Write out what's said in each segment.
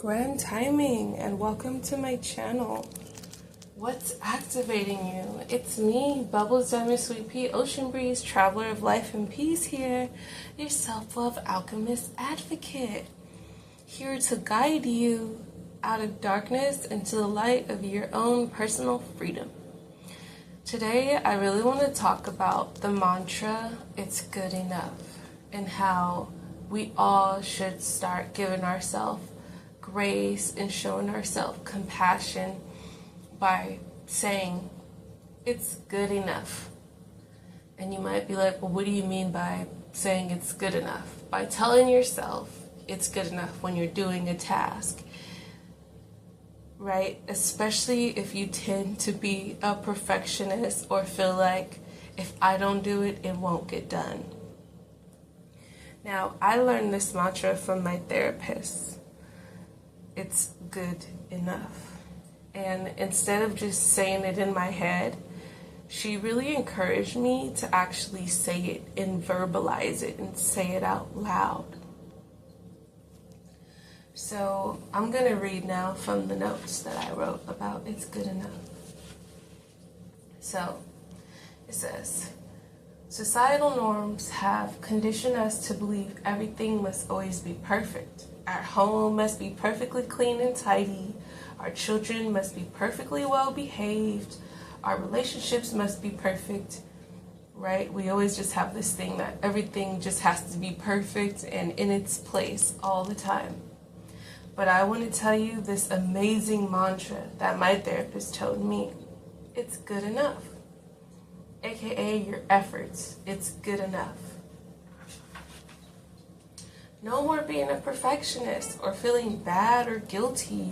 Grand timing and welcome to my channel. What's activating you? It's me, Bubbles Diamond Sweet Pea Ocean Breeze, Traveler of Life and Peace here, your self-love alchemist advocate, here to guide you out of darkness into the light of your own personal freedom. Today, I really want to talk about the mantra, it's good enough, and how we all should start giving ourselves grace and showing ourselves compassion by saying, it's good enough. And you might be like, well, what do you mean by saying it's good enough? By telling yourself it's good enough when you're doing a task, right? Especially if you tend to be a perfectionist or feel like if I don't do it, it won't get done. Now, I learned this mantra from my therapist. It's good enough. And instead of just saying it in my head, she really encouraged me to actually say it and verbalize it and say it out loud. So I'm going to read now from the notes that I wrote about it's good enough. So it says, societal norms have conditioned us to believe everything must always be perfect. Our home must be perfectly clean and tidy. Our children must be perfectly well behaved. Our relationships must be perfect, right? We always just have this thing that everything just has to be perfect and in its place all the time. But I want to tell you this amazing mantra that my therapist told me. It's good enough. AKA your efforts. It's good enough. No more being a perfectionist or feeling bad or guilty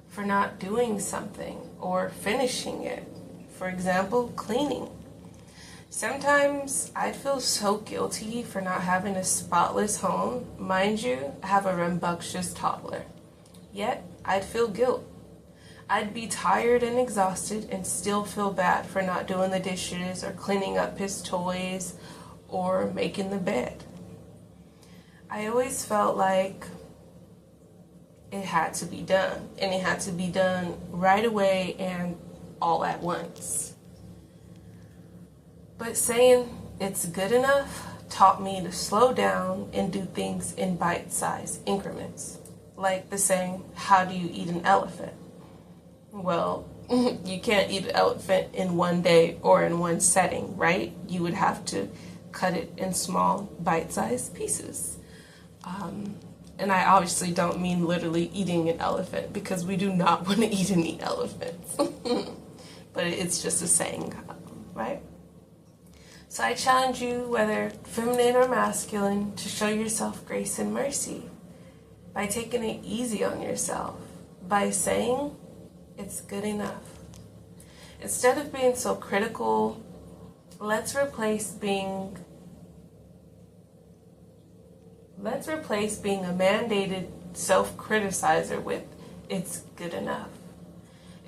for not doing something or finishing it. For example, cleaning. Sometimes I feel so guilty for not having a spotless home. Mind you, I have a rambunctious toddler. Yet, I'd feel guilt. I'd be tired and exhausted and still feel bad for not doing the dishes or cleaning up his toys or making the bed. I always felt like it had to be done, and it had to be done right away and all at once. But saying it's good enough taught me to slow down and do things in bite-sized increments. Like the saying, how do you eat an elephant? Well, you can't eat an elephant in one day or in one setting, right? You would have to cut it in small bite-sized pieces. And I obviously don't mean literally eating an elephant, because we do not want to eat and eat elephants. But it's just a saying, right? So I challenge you, whether feminine or masculine, to show yourself grace and mercy by taking it easy on yourself, by saying it's good enough. Instead of being so critical, let's replace being a mandated self-criticizer with it's good enough.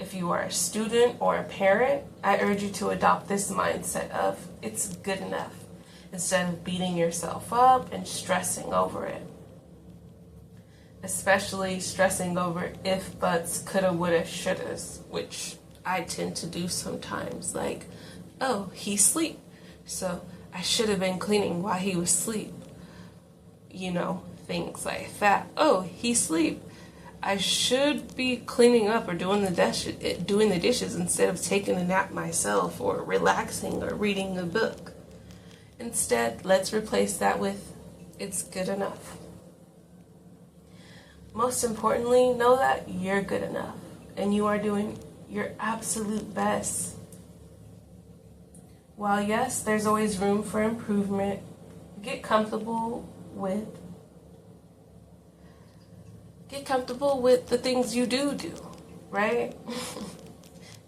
If you are a student or a parent, I urge you to adopt this mindset of it's good enough instead of beating yourself up and stressing over it. Especially stressing over if, buts, coulda, woulda, shouldas, which I tend to do sometimes. Like, oh, he's asleep, so I should have been cleaning while he was asleep. You know, things like that. Oh, he's asleep. I should be cleaning up or doing the dishes instead of taking a nap myself or relaxing or reading a book. Instead, let's replace that with it's good enough. Most importantly, know that you're good enough and you are doing your absolute best. While yes, there's always room for improvement, get comfortable with the things you do, right?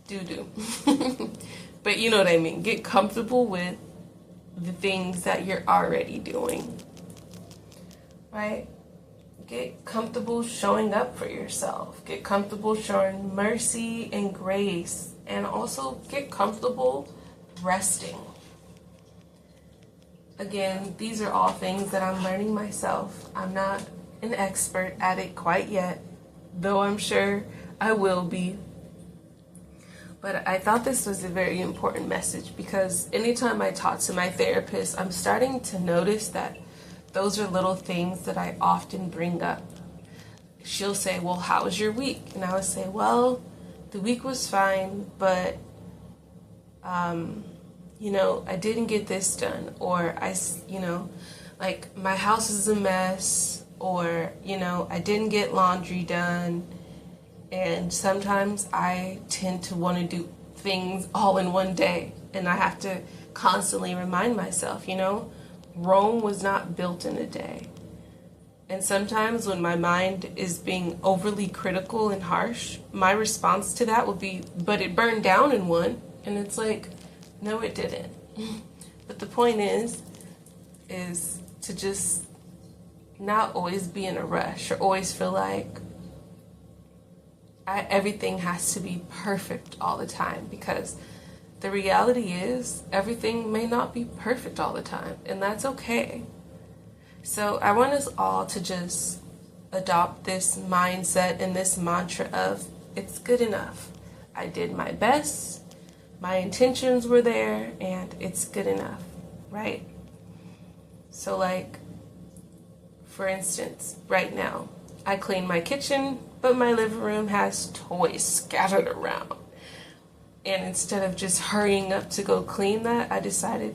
do. But you know what I mean. Get comfortable with the things that you're already doing, right? Get comfortable showing up for yourself. Get comfortable showing mercy and grace. And also get comfortable resting. Again, these are all things that I'm learning myself. I'm not an expert at it quite yet, though I'm sure I will be. But I thought this was a very important message because anytime I talk to my therapist, I'm starting to notice that those are little things that I often bring up. She'll say, well, how was your week? And I would say, well, the week was fine, but, I didn't get this done. Or like my house is a mess. Or, I didn't get laundry done. And sometimes I tend to want to do things all in one day. And I have to constantly remind myself, Rome was not built in a day. And sometimes when my mind is being overly critical and harsh, my response to that would be, but it burned down in one. And it's like, no, it didn't. But the point is to just not always be in a rush or always feel like everything has to be perfect all the time, because the reality is everything may not be perfect all the time, and that's okay. So I want us all to just adopt this mindset and this mantra of it's good enough. I did my best, my intentions were there, and it's good enough, right? So like, for instance, right now, I clean my kitchen, but my living room has toys scattered around. And instead of just hurrying up to go clean that, I decided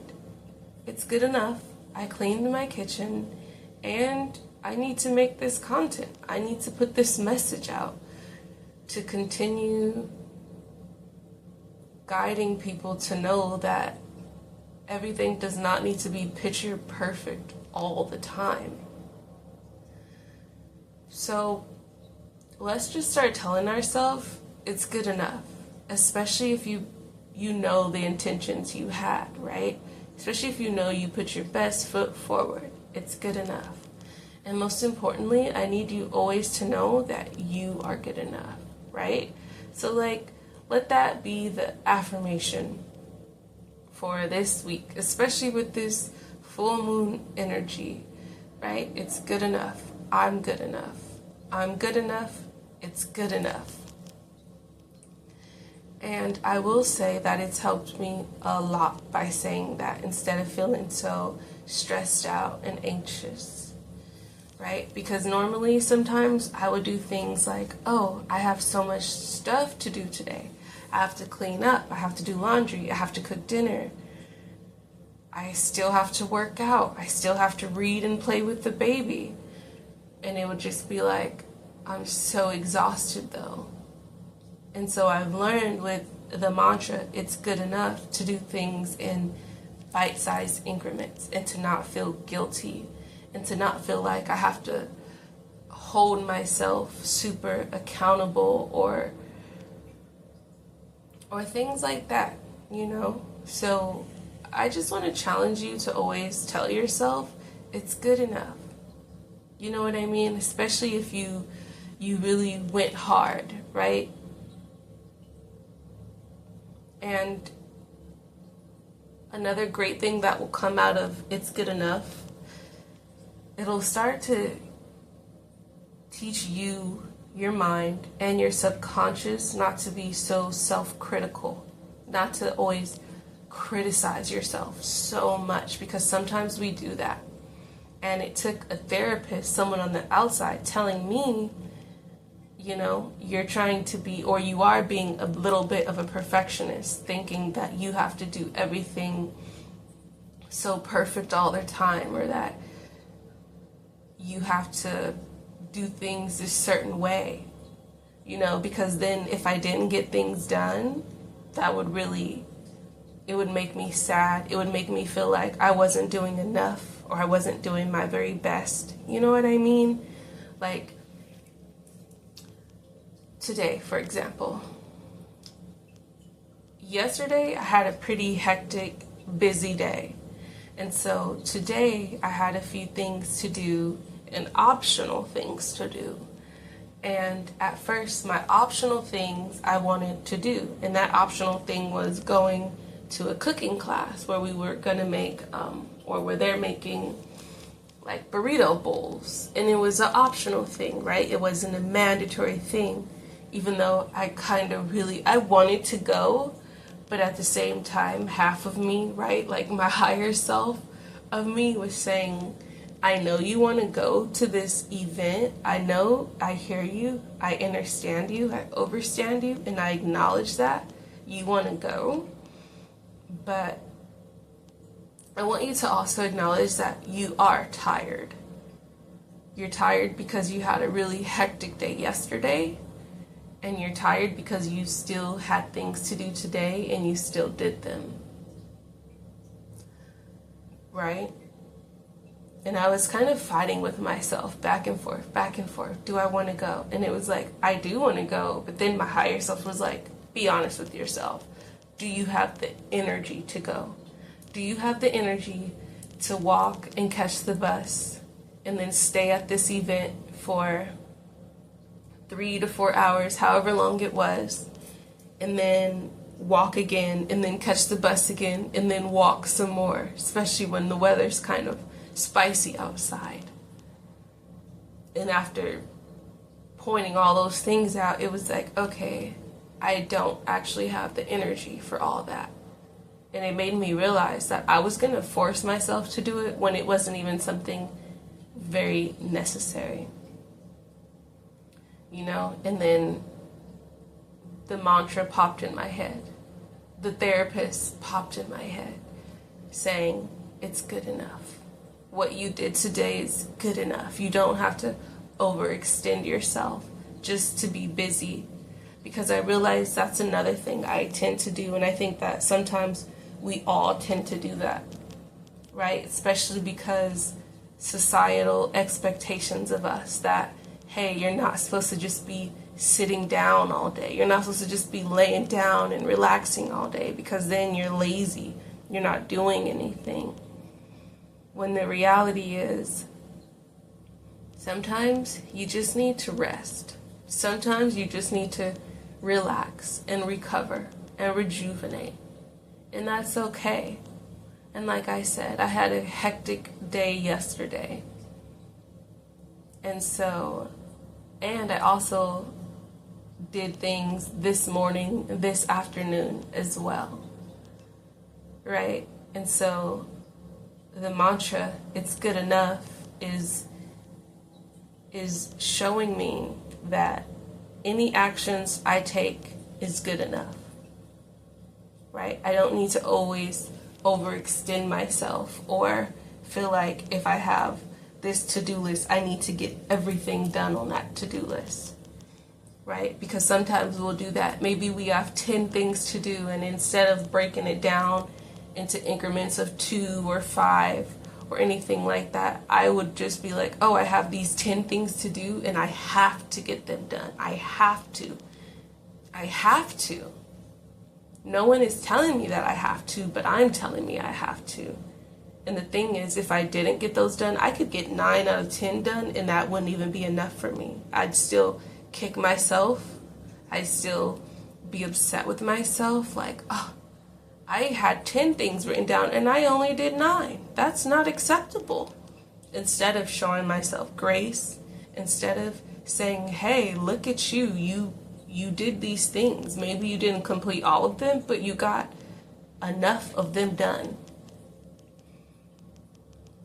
it's good enough. I cleaned my kitchen and I need to make this content. I need to put this message out to continue guiding people to know that everything does not need to be picture perfect all the time. So let's just start telling ourselves it's good enough, especially if you know the intentions you had, right? Especially if you know you put your best foot forward. It's good enough. And most importantly, I need you always to know that you are good enough, right? So let that be the affirmation for this week, especially with this full moon energy, right? It's good enough. I'm good enough. I'm good enough. It's good enough. And I will say that it's helped me a lot by saying that instead of feeling so stressed out and anxious, right? Because normally sometimes I would do things like, oh, I have so much stuff to do today. I have to clean up. I have to do laundry. I have to cook dinner. I still have to work out. I still have to read and play with the baby. And it would just be like, I'm so exhausted though. And so I've learned with the mantra, it's good enough to do things in bite-sized increments and to not feel guilty and to not feel like I have to hold myself super accountable or things like that, So I just want to challenge you to always tell yourself it's good enough. You know what I mean? Especially if you really went hard, right? And another great thing that will come out of it's good enough, it'll start to teach you, your mind, and your subconscious not to be so self-critical, not to always criticize yourself so much, because sometimes we do that. And it took a therapist, someone on the outside, telling me, you're trying to be, or you are being a little bit of a perfectionist, thinking that you have to do everything so perfect all the time, or that you have to do things a certain way, because then if I didn't get things done, it would make me sad. It would make me feel like I wasn't doing enough, or I wasn't doing my very best. You know what I mean? Like, today, for example, yesterday I had a pretty hectic, busy day. And so today I had a few things to do and optional things to do. And at first, my optional things I wanted to do, and that optional thing was going to a cooking class where we were going to make, or where they're making like burrito bowls, and it was an optional thing, right? It wasn't a mandatory thing, even though I wanted to go, but at the same time, half of me, right, like my higher self of me was saying, I know you want to go to this event. I know, I hear you, I understand you, I overstand you, and I acknowledge that you want to go. But I want you to also acknowledge that you are tired. You're tired because you had a really hectic day yesterday, and you're tired because you still had things to do today and you still did them. Right? And I was kind of fighting with myself, back and forth, back and forth. Do I want to go? And it was like, I do want to go. But then my higher self was like, be honest with yourself. Do you have the energy to go? Do you have the energy to walk and catch the bus and then stay at this event for 3 to 4 hours, however long it was, and then walk again, and then catch the bus again, and then walk some more, especially when the weather's kind of spicy outside? And after pointing all those things out, it was like, okay, I don't actually have the energy for all that. And it made me realize that I was going to force myself to do it when it wasn't even something very necessary. You know, and then the mantra popped in my head. The therapist popped in my head saying, it's good enough. What you did today is good enough. You don't have to overextend yourself just to be busy. Because I realize that's another thing I tend to do, and I think that sometimes we all tend to do that, right? Especially because societal expectations of us that, hey, you're not supposed to just be sitting down all day. You're not supposed to just be laying down and relaxing all day, because then you're lazy. You're not doing anything. When the reality is, sometimes you just need to rest. Sometimes you just need to relax and recover and rejuvenate. And that's okay. And like I said, I had a hectic day yesterday. And I also did things this morning, this afternoon as well. Right? And so the mantra, it's good enough, is showing me that any actions I take is good enough. Right? I don't need to always overextend myself or feel like if I have this to-do list, I need to get everything done on that to-do list. Right? Because sometimes we'll do that. Maybe we have 10 things to do, and instead of breaking it down into increments of 2 or 5 or anything like that, I would just be like, oh, I have these 10 things to do and I have to get them done. I have to. No one is telling me that I have to, but I'm telling me I have to. And the thing is, if I didn't get those done, I could get 9 out of 10 done, and that wouldn't even be enough for me. I'd still kick myself. I'd still be upset with myself, like, oh, I had 10 things written down and I only did 9. That's not acceptable. Instead of showing myself grace, instead of saying, hey, look at you, you did these things. Maybe you didn't complete all of them, but you got enough of them done.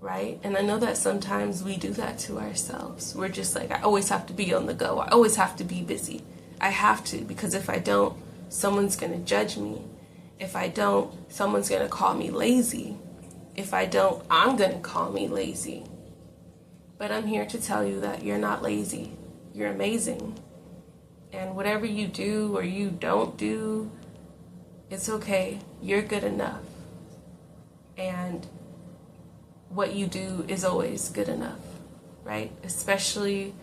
Right? And I know that sometimes we do that to ourselves. We're just like, I always have to be on the go. I always have to be busy. I have to, because if I don't, someone's going to judge me. If I don't, someone's going to call me lazy. If I don't, I'm going to call me lazy. But I'm here to tell you that you're not lazy. You're amazing. And whatever you do or you don't do, it's okay. You're good enough. And what you do is always good enough, right? Especially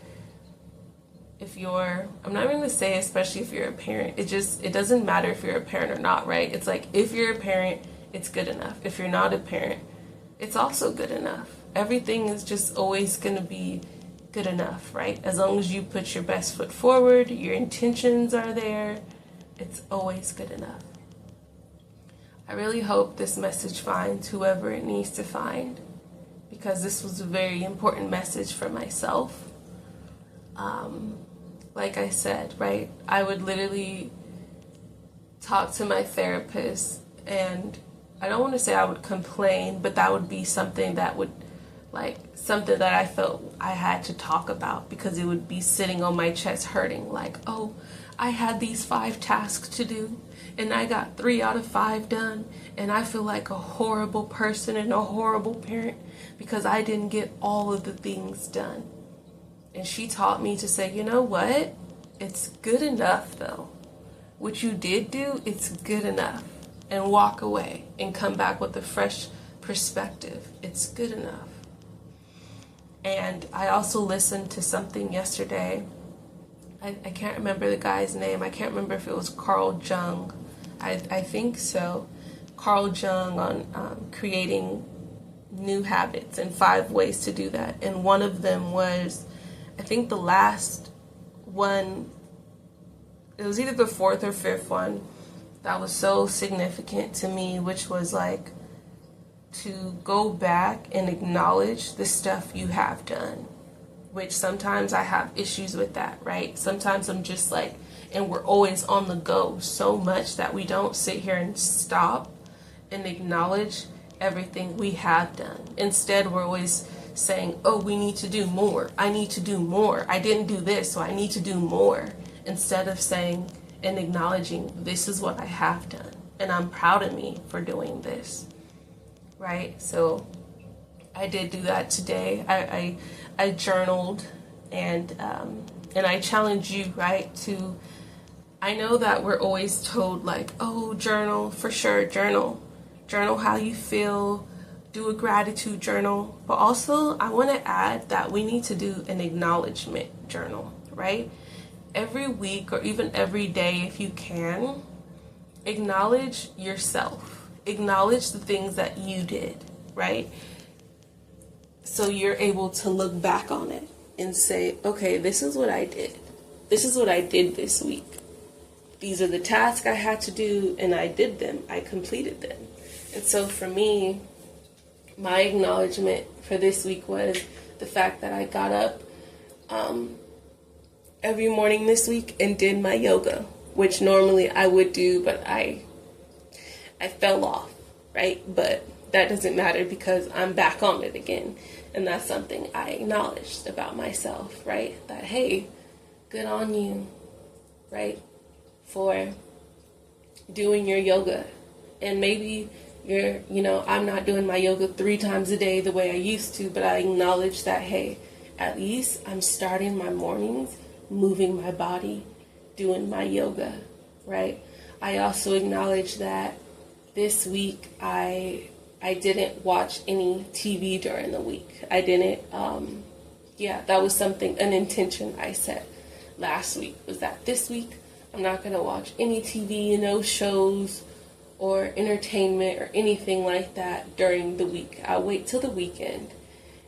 if you're, I'm not even going to say especially if you're a parent. It doesn't matter if you're a parent or not, right? It's like, if you're a parent, it's good enough. If you're not a parent, it's also good enough. Everything is just always going to be good enough, right? As long as you put your best foot forward, your intentions are there, it's always good enough. I really hope this message finds whoever it needs to find, because this was a very important message for myself. Like I said, right, I would literally talk to my therapist, and I don't want to say I would complain, but that would be something that would, like, something that I felt I had to talk about, because it would be sitting on my chest hurting, like, oh, I had these 5 tasks to do and I got 3 out of 5 done, and I feel like a horrible person and a horrible parent because I didn't get all of the things done. And she taught me to say, you know what? It's good enough though. What you did do, it's good enough. And walk away and come back with a fresh perspective. It's good enough. And I also listened to something yesterday. I can't remember the guy's name. I can't remember if it was Carl Jung. I think so. Carl Jung on creating new habits and 5 ways to do that. And one of them was, I think the last one, it was either the 4th or 5th one that was so significant to me, which was like to go back and acknowledge the stuff you have done, which sometimes I have issues with that, right? Sometimes I'm just like, and we're always on the go so much that we don't sit here and stop and acknowledge everything we have done. Instead, we're always saying, oh, we need to do more. I need to do more. I didn't do this, so I need to do more. Instead of saying and acknowledging, this is what I have done, and I'm proud of me for doing this, right? So I did do that today. I journaled, and I challenge you, right, to, I know that we're always told, like, oh, journal, for sure, journal how you feel, do a gratitude journal, but also I want to add that we need to do an acknowledgement journal, right? Every week or even every day, if you can, acknowledge yourself, acknowledge the things that you did, right? So you're able to look back on it and say, okay, this is what I did. This is what I did this week. These are the tasks I had to do, and I did them. I completed them. And so for me, my acknowledgement for this week was the fact that I got up every morning this week and did my yoga, which normally I would do, but I fell off, right? But that doesn't matter because I'm back on it again. And that's something I acknowledged about myself, right? That, hey, good on you, right? For doing your yoga. And maybe I'm not doing my yoga 3 times a day the way I used to, but I acknowledge that, hey, at least I'm starting my mornings moving my body, doing my yoga, right? I also acknowledge that this week I didn't watch any TV during the week. I didn't, that was something, an intention I set last week, was that this week I'm not going to watch any TV, no shows or entertainment or anything like that during the week. I'll wait till the weekend.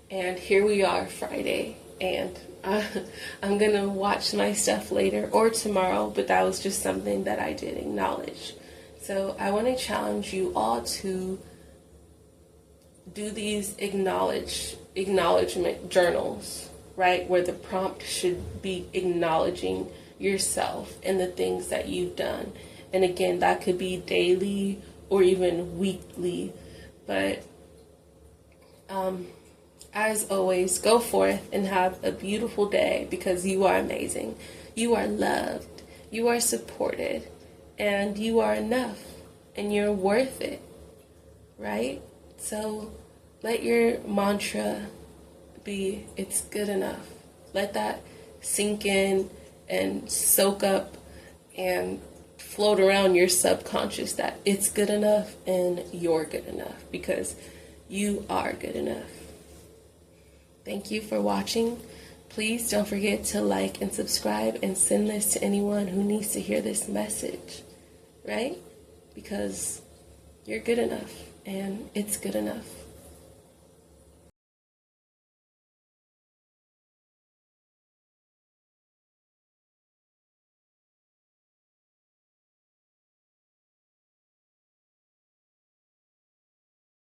And here we are, Friday, and I'm going to watch my stuff later or tomorrow, but that was just something that I did acknowledge. So I want to challenge you all to do these acknowledgement journals, right? Where the prompt should be acknowledging yourself and the things that you've done. And again, that could be daily or even weekly. But as always, go forth and have a beautiful day, because you are amazing. You are loved. You are supported. And you are enough. And you're worth it. Right? So let your mantra be, it's good enough. Let that sink in and soak up and float around your subconscious, that it's good enough and you're good enough, because you are good enough. Thank you for watching. Please don't forget to like and subscribe and send this to anyone who needs to hear this message, right? Because you're good enough and it's good enough.